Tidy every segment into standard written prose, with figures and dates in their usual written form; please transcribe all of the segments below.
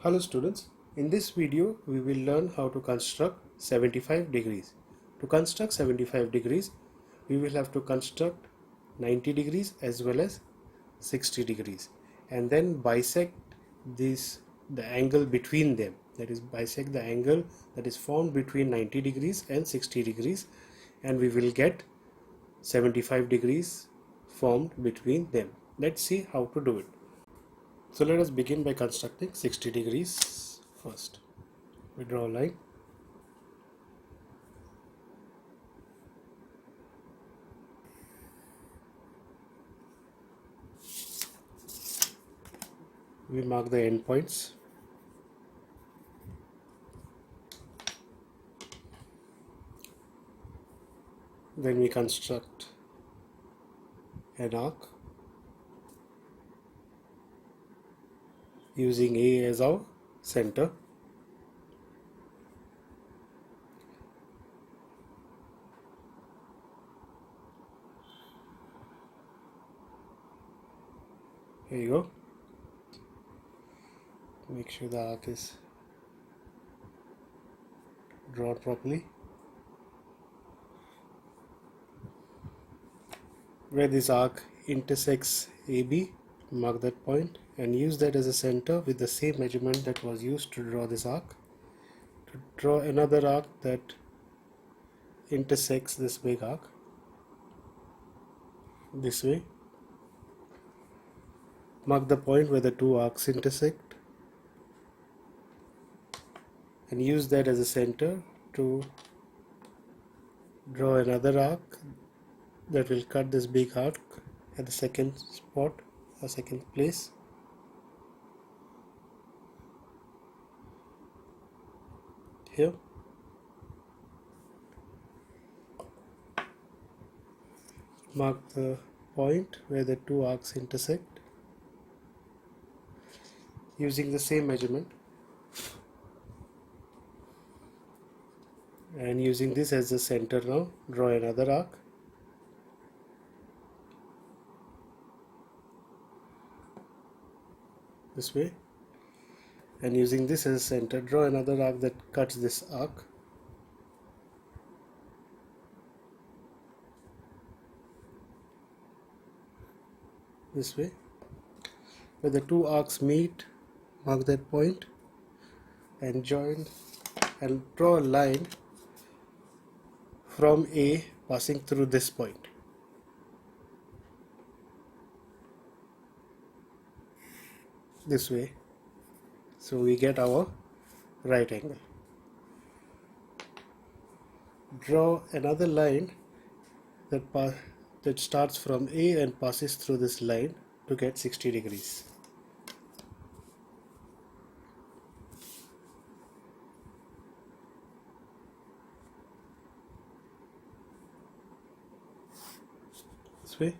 Hello students, in this video we will learn how to construct 75 degrees. To construct 75 degrees, we will have to construct 90 degrees as well as 60 degrees and then bisect the angle between them, that is bisect the angle that is formed between 90 degrees and 60 degrees, and we will get 75 degrees formed between them. Let's see how to do it. So let us begin by constructing 60 degrees first. We draw a line. We mark the endpoints. Then we construct an arc using A as our center. Here you go. Make sure the arc is drawn properly. Where this arc intersects AB, mark that point and use that as a center with the same measurement that was used to draw this arc. To draw another arc that intersects this big arc this way. Mark the point where the two arcs intersect and use that as a center to draw another arc that will cut this big arc at the second spot or second place. Here. Mark the point where the two arcs intersect using the same measurement, and using this as the center now, draw another arc. This way, and using this as a center, draw another arc that cuts this arc. This way, where the two arcs meet, mark that point and join and draw a line from A passing through this point. This way, so we get our right angle. Draw another line that starts from A and passes through this line to get 60 degrees. This way.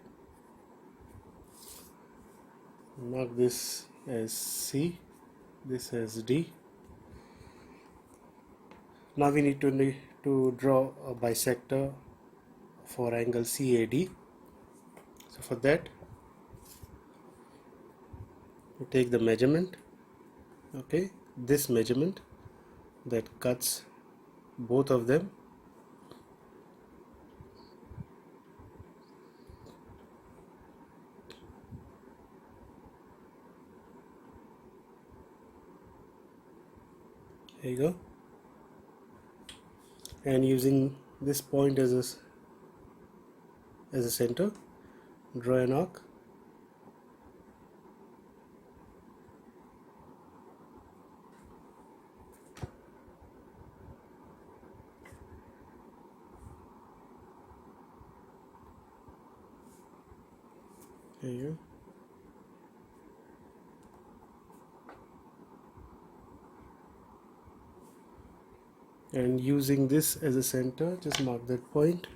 Mark this as C, this as D. Now we need to draw a bisector for angle CAD. So for that, we take the measurement, okay, this measurement that cuts both of them. There you go. And using this point as a center, draw an arc. There you go. And using this as a center, just mark that point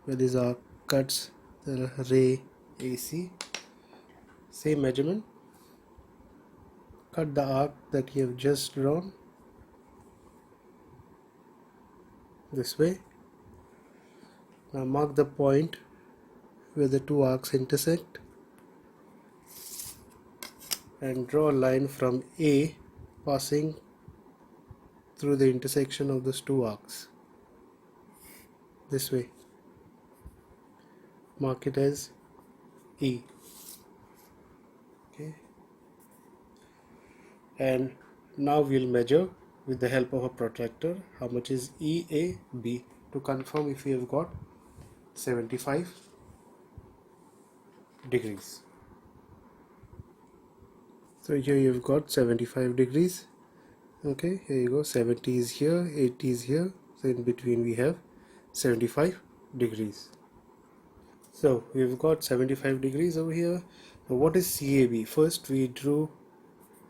where this arc cuts the ray AC. Same measurement. Cut the arc that you have just drawn this way. Now mark the point where the two arcs intersect and draw a line from A passing through the intersection of those two arcs. This way. Mark it as E. Okay. And now we'll measure with the help of a protractor how much is EAB to confirm if we have got 75 degrees. So here you've got 75 degrees. Okay, here you go. 70 is here, 80 is here. So in between we have 75 degrees. So we've got 75 degrees over here. Now what is CAB? First we drew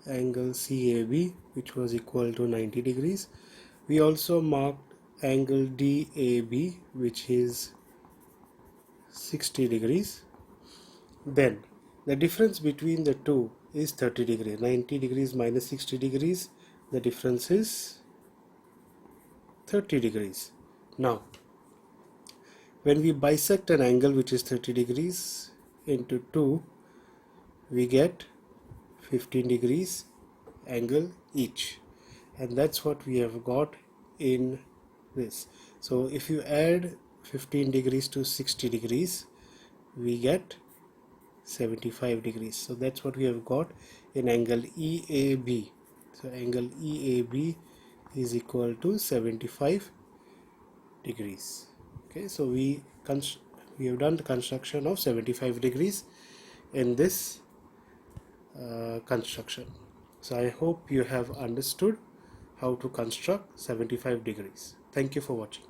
angle CAB, which was equal to 90 degrees. We also marked angle DAB, which is 60 degrees. Then the difference between the two is 30 degrees. 90 degrees minus 60 degrees, the difference is 30 degrees. Now when we bisect an angle which is 30 degrees into 2, we get 15 degrees angle each, and that's what we have got in this. So if you add 15 degrees to 60 degrees, we get 75 degrees. So that's what we have got in angle EAB. So angle EAB is equal to 75 degrees. Okay, so we have done the construction of 75 degrees in this construction. So I hope you have understood how to construct 75 degrees. Thank you for watching.